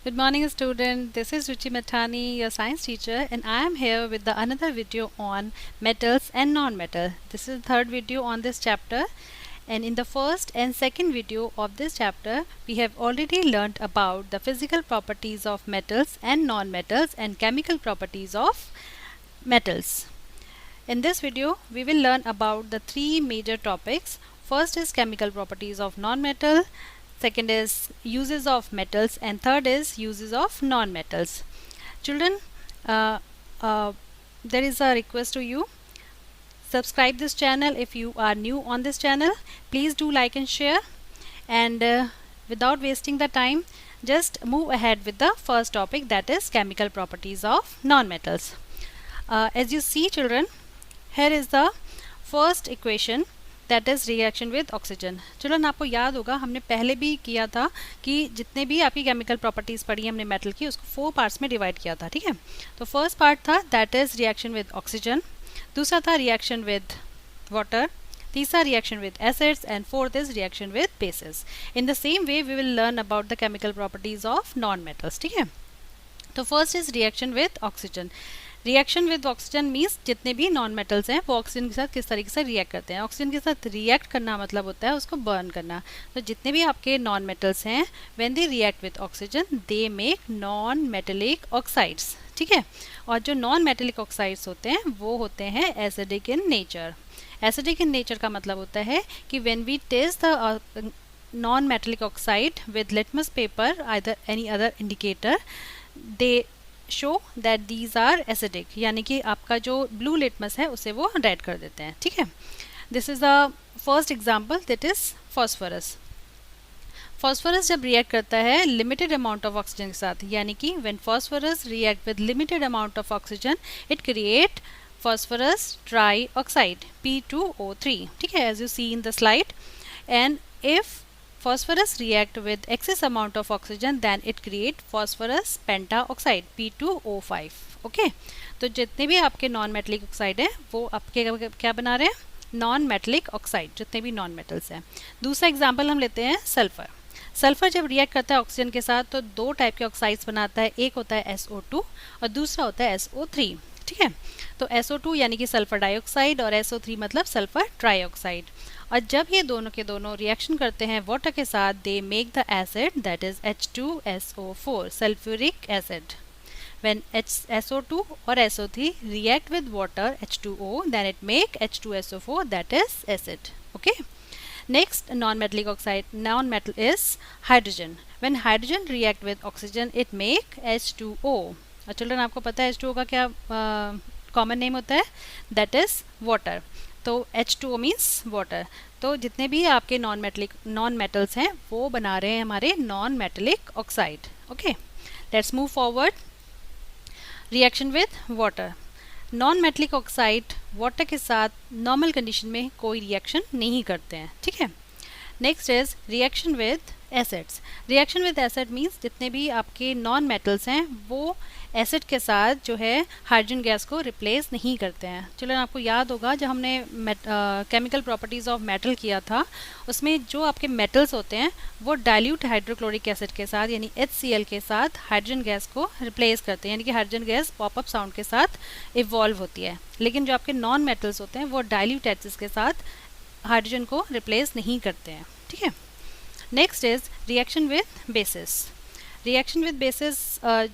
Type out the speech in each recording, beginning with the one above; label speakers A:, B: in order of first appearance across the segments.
A: Good morning student, this is Ruchi Mathani, your science teacher, and I am here with the another video on metals and non-metal. This is the third video on this chapter, and in the first and second video of this chapter we have already learnt about the physical properties of metals and non-metals and chemical properties of metals. In this video we will learn about the three major topics. First is chemical properties of non-metal, second is uses of metals, and third is uses of non-metals. Children, there is a request to you. Subscribe this channel if you are new on this channel. Please do like and share, and without wasting the time, just move ahead with the first topic, that is chemical properties of non-metals. As you see children, here is the first equation, that is reaction with oxygen. Children आपको याद होगा हमने पहले भी किया था कि जितने भी आपकी केमिकल प्रॉपर्टीज़ पढ़ी हमने मेटल की उसको 4 पार्ट्स में डिवाइड किया था. ठीक है, तो फर्स्ट पार्ट था that is reaction with oxygen, दूसरा था रिएक्शन विद वाटर, तीसरा reaction with acids, and fourth is reaction with bases. In the same way we will learn about the chemical properties of non metals. ठीक है, तो first is reaction with oxygen. Reaction with oxygen means जितने भी non metals हैं वो oxygen के साथ किस तरीके से रिएक्ट करते हैं. ऑक्सीजन के साथ रिएक्ट करना मतलब होता है उसको बर्न करना. तो जितने भी आपके नॉन मेटल्स हैं when they react with oxygen they make non metallic oxides. ठीक है, और जो नॉन मेटेलिक ऑक्साइड्स होते हैं वो होते हैं acidic in nature. Acidic in nature का मतलब होता है कि when we test the non metallic oxide with litmus paper either any other indicator they show that these are acidic, यानी कि आपका जो ब्लू लिटमस है उसे वो रेड कर देते हैं. ठीक है, this is the first example that is phosphorus. Phosphorus जब रिएक्ट करता है लिमिटेड अमाउंट ऑफ ऑक्सीजन के साथ, यानी कि when phosphorus react with limited amount of oxygen it create phosphorus trioxide P2O3. ठीक है, as you see in the slide. And if phosphorus react with excess amount of oxygen then it create phosphorus pentaoxide P2O5. Okay, तो जितने भी आपके non metallic oxide हैं वो आपके क्या बना रहे हैं, नॉन मेटलिक ऑक्साइड, जितने भी नॉन मेटल्स हैं. दूसरा एग्जांपल हम लेते हैं सल्फर. सल्फर जब रिएक्ट करता है ऑक्सीजन के साथ तो दो टाइप के ऑक्साइड्स बनाता है, एक होता है SO2 और दूसरा होता है SO3. ठीक है, तो SO2 यानी कि सल्फर डाइऑक्साइड और SO3 मतलब सल्फर ट्राइऑक्साइड. और जब ये दोनों के दोनों रिएक्शन करते हैं वाटर के साथ they make the acid that is H2SO4 sulphuric acid. When SO2 और SO3 react with water H2O then it make H2SO4 that is acid. Okay, next non metallic oxide non metal is hydrogen. When hydrogen react with oxygen it make H2O. और children आपको पता है H2O का क्या common name होता है, that is water. तो H2O means water. तो जितने भी आपके नॉन मेटल्स हैं वो बना रहे हैं हमारे non metallic oxide. Okay, let's move forward. Reaction with water. Non metallic oxide water के साथ नॉर्मल कंडीशन में कोई रिएक्शन नहीं करते हैं. ठीक है, next is reaction with acids. Reaction with acid means जितने भी आपके नॉन मेटल्स हैं वो एसिड के साथ जो है हाइड्रोजन गैस को रिप्लेस नहीं करते हैं. चलो आपको याद होगा जब हमने केमिकल प्रॉपर्टीज़ ऑफ मेटल किया था उसमें जो आपके मेटल्स होते हैं वो डाइल्यूट हाइड्रोक्लोरिक एसिड के साथ यानी HCl के साथ हाइड्रोजन गैस को रिप्लेस करते हैं, यानी कि हाइड्रोजन गैस पॉपअप साउंड के साथ इवॉल्व होती है. लेकिन जो आपके नॉन मेटल्स होते हैं वो डाइल्यूट एसिड्स के साथ हाइड्रोजन को रिप्लेस नहीं करते हैं. ठीक है, next is reaction with basis. Reaction with basis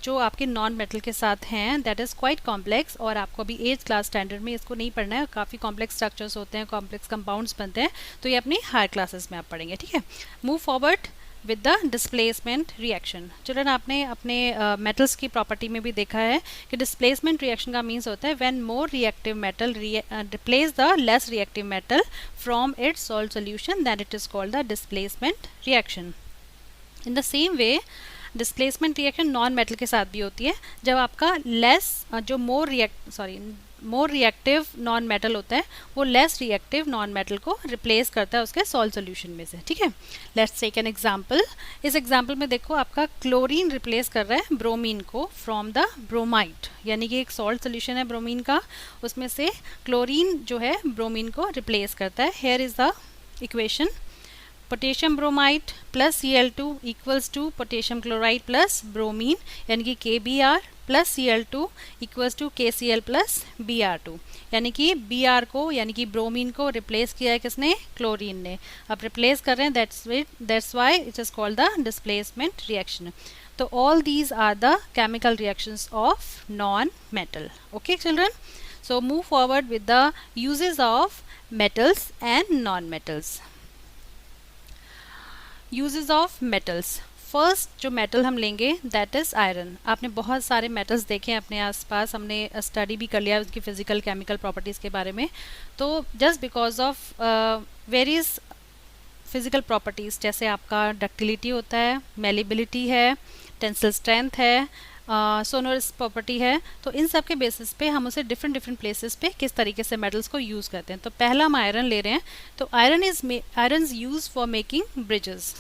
A: जो आपके नॉन मेटल के साथ हैं दैट इज़ क्वाइट कॉम्प्लेक्स, और आपको अभी 8th क्लास स्टैंडर्ड में इसको नहीं पढ़ना है. काफ़ी कॉम्प्लेक्स स्ट्रक्चर्स होते हैं, कॉम्प्लेक्स कंपाउंड्स बनते हैं, तो ये अपनी हायर क्लासेस में आप पढ़ेंगे. ठीक है, move forward with the displacement reaction. Children आपने अपने मेटल्स की प्रॉपर्टी में भी देखा है कि डिस्प्लेसमेंट रिएक्शन का मीन्स होता है when more reactive metal replace the less reactive metal from its salt solution that it is called the displacement reaction. In the same way displacement reaction non metal के साथ भी होती है. जब आपका जो मोर रिएक्टिव नॉन मेटल होता है वो लेस रिएक्टिव नॉन मेटल को रिप्लेस करता है उसके सॉल्ट सोल्यूशन में से. ठीक है, लेट्स टेक एन एग्जांपल. इस एग्जांपल में देखो आपका क्लोरीन रिप्लेस कर रहा है ब्रोमीन को फ्रॉम द ब्रोमाइड, यानी कि एक सॉल्ट सोल्यूशन है ब्रोमीन का, उसमें से क्लोरीन जो है ब्रोमीन को रिप्लेस करता है. Here is the equation. Potassium bromide plus Cl2 equals to potassium chloride plus bromine, यानी कि KBr plus Cl2 equals to KCl plus Br2, यानी कि Br को यानी कि ब्रोमीन को रिप्लेस किया है किसने, क्लोरीन ने. अब रिप्लेस कर रहे हैं, that's why it is called the displacement reaction. तो all these are the chemical reactions of non metal. Okay children, so move forward with the uses of metals and non-metals. Uses of metals. First जो metal हम लेंगे that is iron. आपने बहुत सारे metals देखे हैं अपने आसपास, हमने स्टडी भी कर लिया उसकी फिजिकल केमिकल प्रॉपर्टीज़ के बारे में. तो just because of various physical properties, जैसे आपका डक्टिलिटी होता है, मेलिबिलिटी है, टेंसिल स्ट्रेंथ है, सोनोरस प्रॉपर्टी है, तो इन सब के बेसिस पे हम उसे डिफरेंट प्लेसेस पे किस तरीके से मेटल्स को यूज़ करते हैं. तो पहला हम आयरन ले रहे हैं. तो iron is use for making bridges.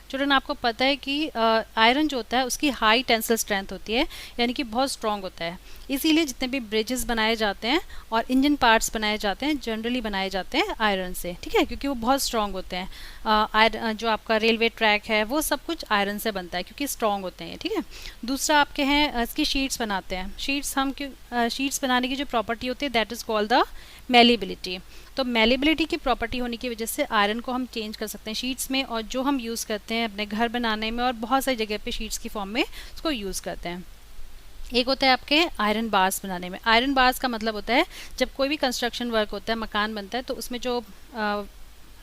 A: Children आपको पता है कि आयरन जो होता है उसकी हाई टेंसिल स्ट्रेंथ होती है, यानी कि बहुत स्ट्रॉन्ग होता है. इसीलिए जितने भी ब्रिजेस बनाए जाते हैं और इंजन पार्ट्स बनाए जाते हैं जनरली बनाए जाते हैं आयरन से, ठीक है, क्योंकि वो बहुत स्ट्रॉन्ग होते हैं. जो आपका रेलवे ट्रैक है वो सब कुछ आयरन से बनता है क्योंकि स्ट्रॉन्ग होते हैं, ठीक है. दूसरा आपके हैं इसकी शीट्स बनाते हैं. शीट्स बनाने की जो प्रॉपर्टी होती है that is called the malleability. तो मेलिबिलिटी की प्रॉपर्टी होने की वजह से आयरन को हम चेंज कर सकते हैं शीट्स में, और जो हम यूज़ करते हैं अपने घर बनाने में और बहुत सारी जगह पे शीट्स की फॉर्म में उसको यूज़ करते हैं. एक होता है आपके आयरन बार्स बनाने में. आयरन बार्स का मतलब होता है जब कोई भी कंस्ट्रक्शन वर्क होता है, मकान बनता है, तो उसमें जो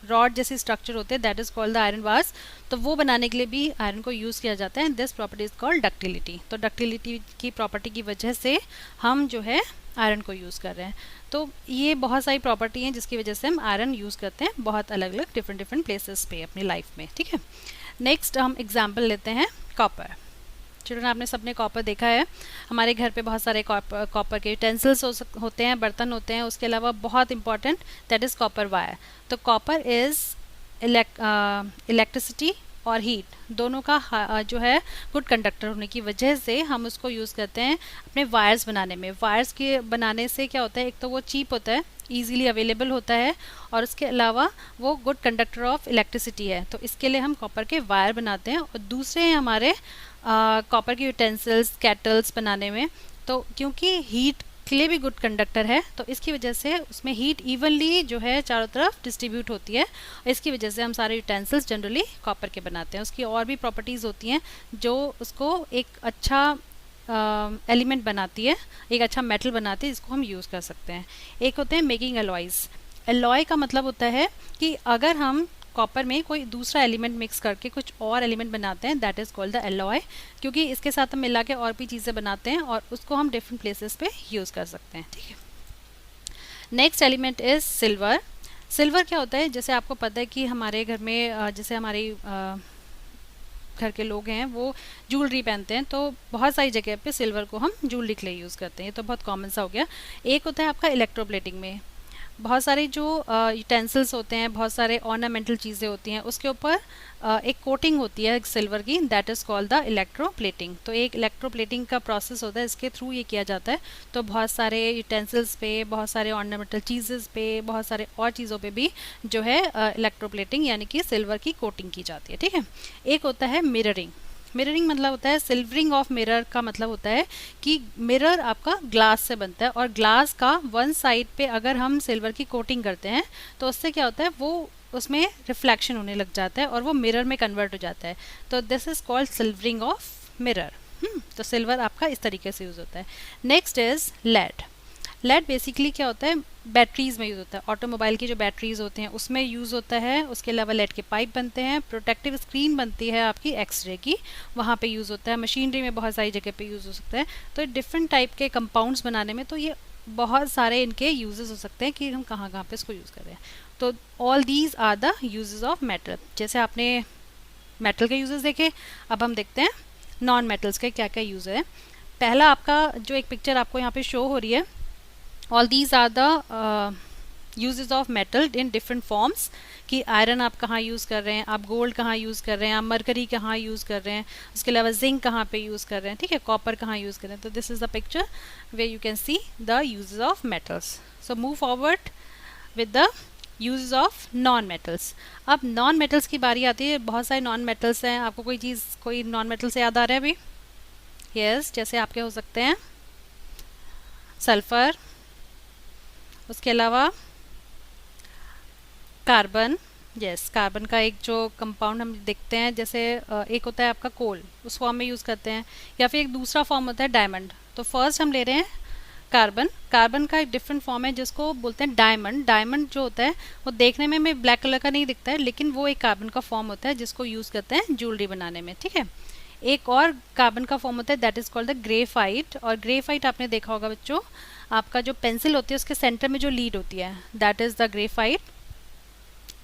A: रॉड जैसी स्ट्रक्चर होते हैं that is called the iron bars. तो वो बनाने के लिए भी आयरन को यूज़ किया जाता है. This property is called ductility. तो डक्टिलिटी की प्रॉपर्टी की वजह से हम जो है आयरन को यूज़ कर रहे हैं. तो ये बहुत सारी प्रॉपर्टी हैं जिसकी वजह से हम आयरन यूज़ करते हैं बहुत अलग अलग डिफरेंट प्लेसेस पे अपनी लाइफ में, ठीक है. नेक्स्ट हम एग्जाम्पल लेते हैं कॉपर. चिल्ड्रन आपने सबने कॉपर देखा है. हमारे घर पे बहुत सारे कॉपर के यूटेंसिल्स होते हैं, बर्तन होते हैं. उसके अलावा बहुत important that is copper wire. तो कॉपर इज़ इलेक्ट्रिसिटी और हीट दोनों का जो है गुड कंडक्टर होने की वजह से हम उसको यूज़ करते हैं अपने वायर्स बनाने में. वायर्स के बनाने से क्या होता है, एक तो वो चीप होता है, ईजीली अवेलेबल होता है, और उसके अलावा वो गुड कंडक्टर ऑफ इलेक्ट्रिसिटी है. तो इसके लिए हम कॉपर के वायर बनाते हैं. और दूसरे हैं हमारे कॉपर के यूटेंसिल्स, कैटल्स बनाने में. तो क्योंकि हीट के लिए भी गुड कंडक्टर है, तो इसकी वजह से उसमें हीट इवनली जो है चारों तरफ डिस्ट्रीब्यूट होती है. इसकी वजह से हम सारे यूटेंसिल्स जनरली कॉपर के बनाते हैं. उसकी और भी प्रॉपर्टीज़ होती हैं जो उसको एक अच्छा एलिमेंट बनाती है, एक अच्छा मेटल बनाती है जिसको हम यूज़ कर सकते हैं. एक होते हैं मेकिंग एलॉयज़. एलॉय का मतलब होता है कि अगर हम कॉपर में कोई दूसरा एलिमेंट मिक्स करके कुछ और एलिमेंट बनाते हैं that is called the alloy, क्योंकि इसके साथ हम मिला के और भी चीज़ें बनाते हैं और उसको हम डिफरेंट प्लेसेस पे यूज़ कर सकते हैं, ठीक है. Next element is silver. Silver क्या होता है, जैसे आपको पता है कि हमारे घर में जैसे हमारी घर के लोग हैं वो ज्वेलरी पहनते हैं, तो बहुत सारी जगह पे सिल्वर को हम ज्वेलरी के लिए यूज़ करते हैं. ये तो बहुत कॉमन सा हो गया. एक होता है आपका इलेक्ट्रोप्लेटिंग में. बहुत सारे जो यूटेंसिल्स होते हैं, बहुत सारे ऑर्नामेंटल चीज़ें होती हैं, उसके ऊपर एक कोटिंग होती है सिल्वर की that is called the electroplating. तो एक इलेक्ट्रोप्लेटिंग का प्रोसेस होता है, इसके थ्रू ये किया जाता है. तो बहुत सारे यूटेंसिल्स पे, बहुत सारे ऑर्नामेंटल चीज़ेस पे, बहुत सारे और चीज़ों पे भी जो है इलेक्ट्रोप्लेटिंग यानी कि सिल्वर की कोटिंग की जाती है, ठीक है. एक होता है मिररिंग. मिररिंग मतलब होता है सिल्वरिंग ऑफ मिरर का मतलब होता है कि मिरर आपका ग्लास से बनता है, और ग्लास का वन साइड पे अगर हम सिल्वर की कोटिंग करते हैं तो उससे क्या होता है, वो उसमें रिफ्लेक्शन होने लग जाता है और वो मिरर में कन्वर्ट हो जाता है. तो this is called silvering of mirror. तो सिल्वर आपका इस तरीके से यूज़ होता है. Next is lead. Lead basically क्या होता है, बैटरीज में यूज़ होता है. ऑटोमोबाइल की जो बैटरीज होते हैं उसमें यूज़ होता है. उसके अलावा लेड के पाइप बनते हैं. प्रोटेक्टिव स्क्रीन बनती है आपकी एक्सरे की, वहाँ पे यूज़ होता है. मशीनरी में बहुत सारी जगह पे यूज़ हो सकता है. तो डिफरेंट टाइप के कंपाउंड्स बनाने में तो ये बहुत सारे इनके यूजेस हो सकते हैं कि हम कहाँ कहाँ पे इसको यूज़ कर रहे हैं. तो all these are the uses of metal. जैसे आपने मेटल के यूजेस देखे, अब हम देखते हैं नॉन मेटल्स के क्या क्या यूज़ है. पहला आपका जो एक पिक्चर आपको यहाँ पे शो हो रही है, all these are the uses of metal in different forms. कि आयरन आप कहाँ यूज़ कर रहे हैं, आप गोल्ड कहाँ यूज़ कर रहे हैं, आप मरकरी कहाँ यूज़ कर रहे हैं, उसके अलावा जिंक कहाँ पे यूज़ कर रहे हैं, ठीक है, कॉपर कहाँ यूज़ कर रहे हैं. तो this is the picture way you can see the uses of metals. So move forward with the use of non metals. अब नॉन मेटल्स की बारी आती है। बहुत सारे नॉन मेटल्स हैं। आपको कोई चीज़, कोई नॉन मेटल से याद आ रहा है अभी? यस, जैसे आपके हो सकते हैं सल्फर, उसके अलावा कार्बन। यस, कार्बन का एक जो कंपाउंड हम देखते हैं, जैसे एक होता है आपका कोल, उस फॉर्म में यूज़ करते हैं, या फिर एक दूसरा फॉर्म होता है डायमंड। तो फर्स्ट हम ले रहे हैं कार्बन। कार्बन का एक डिफरेंट फॉर्म है जिसको बोलते हैं डायमंड। डायमंड जो होता है वो देखने में ब्लैक कलर का नहीं दिखता है, लेकिन वो एक कार्बन का फॉर्म होता है जिसको यूज़ करते हैं ज्वेलरी बनाने में। ठीक है, एक और कार्बन का फॉर्म होता है that is called the graphite. और ग्रेफाइट आपने देखा होगा बच्चों, आपका जो पेंसिल होती है उसके सेंटर में जो लीड होती है दैट इज द ग्रेफाइट।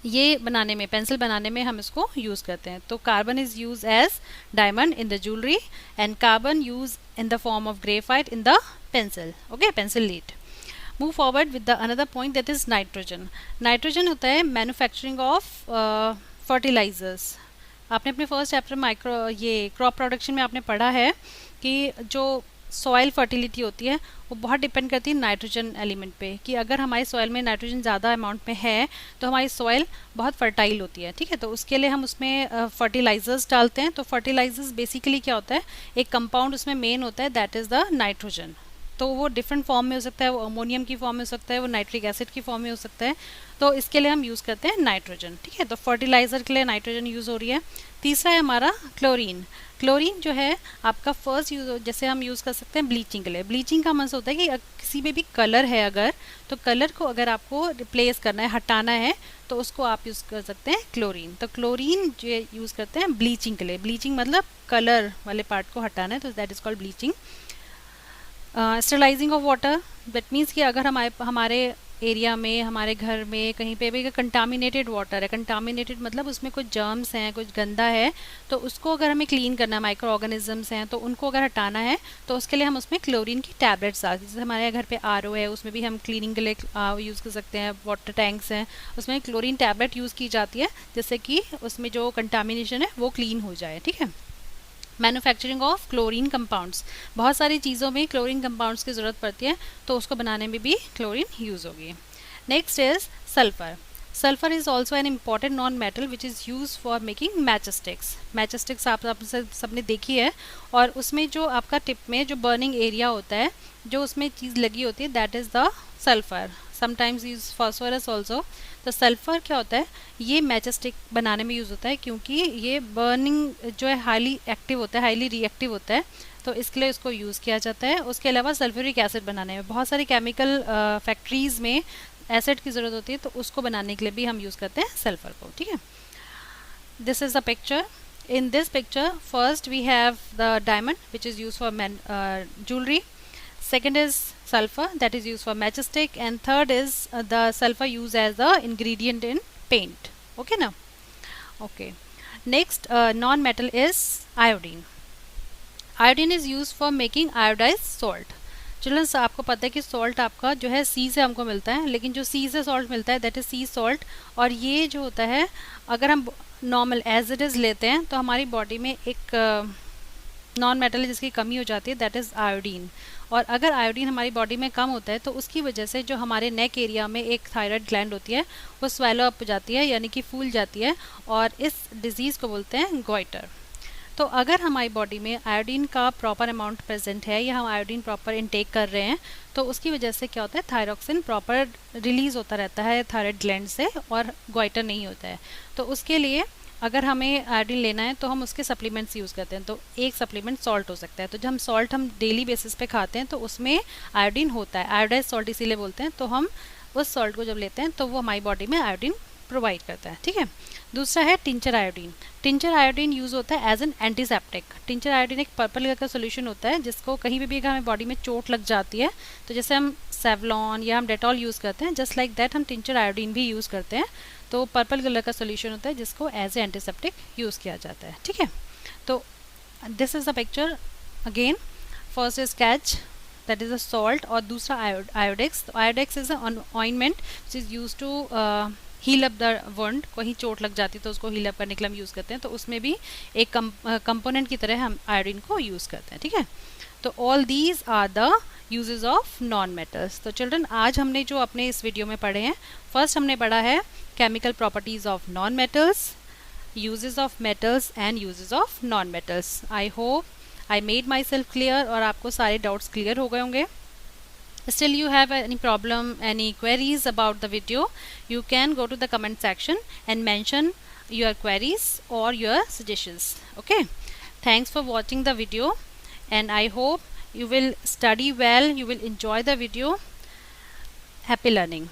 A: ये बनाने में, पेंसिल बनाने में हम इसको यूज करते हैं। तो carbon is use as diamond in the jewellery and carbon use in the form of graphite in the pencil. Okay, pencil lead. Move forward with the another point that is nitrogen. Nitrogen होता है manufacturing of fertilisers. आपने अपने first chapter micro ये crop production में आपने पढ़ा है कि जो सॉइल फर्टिलिटी होती है वो बहुत डिपेंड करती है नाइट्रोजन एलिमेंट पे, कि अगर हमारी सॉइल में नाइट्रोजन ज़्यादा अमाउंट में है तो हमारी सॉइल बहुत फर्टाइल होती है। ठीक है, तो उसके लिए हम उसमें फर्टिलाइजर्स डालते हैं। तो फर्टिलाइजर्स बेसिकली क्या होता है, एक कंपाउंड उसमें मेन होता है दैट इज़ द नाइट्रोजन। तो वो डिफरेंट फॉर्म में हो सकता है, वो अमोनियम की फॉर्म में हो सकता है, वो नाइट्रिक एसिड की फॉर्म में हो सकता है। तो इसके लिए हम यूज़ करते हैं नाइट्रोजन। ठीक है, तो फर्टिलाइज़र के लिए नाइट्रोजन यूज़ हो रही है। तीसरा है हमारा क्लोरीन। क्लोरीन जो है आपका फर्स्ट यूज, जैसे हम यूज़ कर सकते हैं ब्लीचिंग के लिए। ब्लीचिंग का मतलब होता है कि किसी में भी कलर है अगर, तो कलर को अगर आपको रिप्लेस करना है, हटाना है, तो उसको आप यूज़ कर सकते हैं क्लोरीन। तो क्लोरीन जो यूज़ करते हैं ब्लीचिंग के लिए। ब्लीचिंग मतलब कलर वाले पार्ट को हटाना है, तो that is called bleaching. Sterilising of water, that means कि अगर हमारे एरिया में, हमारे घर में कहीं पे भी कंटामिनेटेड वाटर है, कंटामिनेटेड मतलब उसमें कुछ जर्म्स हैं, कुछ गंदा है, तो उसको अगर हमें क्लीन करना है, माइक्रो ऑर्गेनिजम्स हैं, तो उनको अगर हटाना है तो उसके लिए हम उसमें क्लोरीन की टैबलेट्स डालते हैं। जैसे हमारे घर पे आरओ है, उसमें भी हम क्लीनिंग के लिए यूज़ कर सकते हैं। वाटर टैंक्स हैं, उसमें क्लोरीन टैबलेट यूज़ की जाती है जिससे कि उसमें जो कंटामिनेशन है वो क्लीन हो जाए। ठीक है, मैन्युफैक्चरिंग ऑफ क्लोरीन कंपाउंड्स, बहुत सारी चीज़ों में क्लोरीन कंपाउंड्स की ज़रूरत पड़ती है, तो उसको बनाने में भी क्लोरीन यूज़ होगी। Next is sulphur. Sulphur is also an important non metal which is use for making match sticks. Match sticks आप सबने देखी है, और उसमें जो आपका टिप में जो बर्निंग एरिया होता है, जो उसमें चीज़ लगी होती है, that is the sulphur. Sometimes use phosphorus also. तो सल्फर क्या होता है, ये मैच स्टिक बनाने में यूज़ होता है, क्योंकि ये बर्निंग जो है हाईली एक्टिव होता है, हाईली रिएक्टिव होता है, तो इसके लिए इसको यूज़ किया जाता है। उसके अलावा सल्फ्यूरिक एसिड बनाने में, बहुत सारी केमिकल फैक्ट्रीज़ में एसिड की ज़रूरत होती है, तो उसको बनाने के लिए भी हम यूज़ करते हैं सल्फर को। ठीक है, this is the picture. In this picture, first we have the diamond which is used for jewelry. Second is sulfur that is used for matchstick, and third is the sulfur used as the ingredient in paint. Okay now? Okay. Next non-metal is iodine. Iodine is used for making iodized salt. Children, आपको पता है कि salt आपका जो है सी से हमको मिलता है, लेकिन जो सी से सॉल्ट मिलता है दैट इज़ सी सॉल्ट। और ये जो होता है, अगर हम नॉर्मल एज इट इज़ लेते हैं तो हमारी बॉडी में एक नॉन मेटल जिसकी कमी हो जाती है, दैट इज़ आयोडीन। और अगर आयोडीन हमारी बॉडी में कम होता है तो उसकी वजह से जो हमारे नेक एरिया में एक थायराइड ग्लैंड होती है वो स्वेलो अप हो जाती है, यानी कि फूल जाती है, और इस डिजीज़ को बोलते हैं गॉइटर। तो अगर हमारी बॉडी में आयोडीन का प्रॉपर अमाउंट प्रेजेंट है, या हम आयोडीन प्रॉपर इनटेक कर रहे हैं, तो उसकी वजह से क्या होता है, थायरॉक्सिन प्रॉपर रिलीज होता रहता है थायराइड ग्लैंड से, और गॉइटर नहीं होता है। तो उसके लिए अगर हमें आयोडीन लेना है तो हम उसके सप्लीमेंट्स यूज़ करते हैं। तो एक सप्लीमेंट सॉल्ट हो सकता है। तो जब हम सॉल्ट हम डेली बेसिस पे खाते हैं तो उसमें आयोडीन होता है, आयोडाइज सॉल्ट इसीलिए बोलते हैं। तो हम उस सॉल्ट को जब लेते हैं तो वो हमारी बॉडी में आयोडीन प्रोवाइड करता है। ठीक है, दूसरा है tincture iodine. Tincture iodine use होता है एज एन एंटीसेप्टिक। टिंचर आयोडीन एक पर्पल कलर का सोल्यूशन होता है, जिसको कहीं भी अगर हमें बॉडी में चोट लग जाती है तो जैसे हम सेवलॉन या हम डेटॉल यूज़ करते हैं, जस्ट लाइक दैट हम टिंचर आयोडीन भी यूज़ करते हैं। तो पर्पल कलर का सोल्यूशन होता है जिसको एज ए एंटीसेप्टिक यूज़ किया जाता है। ठीक है, तो this is the picture again. First is catch, that is a salt, और दूसरा आयोडेक्स। तो Iodex is a ointment which is use to heal up the wound. कहीं चोट लग जाती है तो उसको हील अप करने के लिए हम यूज़ करते हैं। तो उसमें भी एक कंपोनेंट की तरह हम आयोडीन को यूज़ करते हैं। ठीक है, तो all these are the uses of non metals. तो चिल्ड्रन आज हमने जो अपने इस वीडियो में पढ़े हैं, फर्स्ट हमने पढ़ा है chemical properties of non metals, uses of metals and uses of non metals. I hope I made my self clear और आपको सारे डाउट्स क्लियर हो गए होंगे। Still you have any problem, any queries about the video, you can go to the comment section and mention your queries or your suggestions. Okay, thanks for watching the video and I hope you will study well, you will enjoy the video. Happy learning.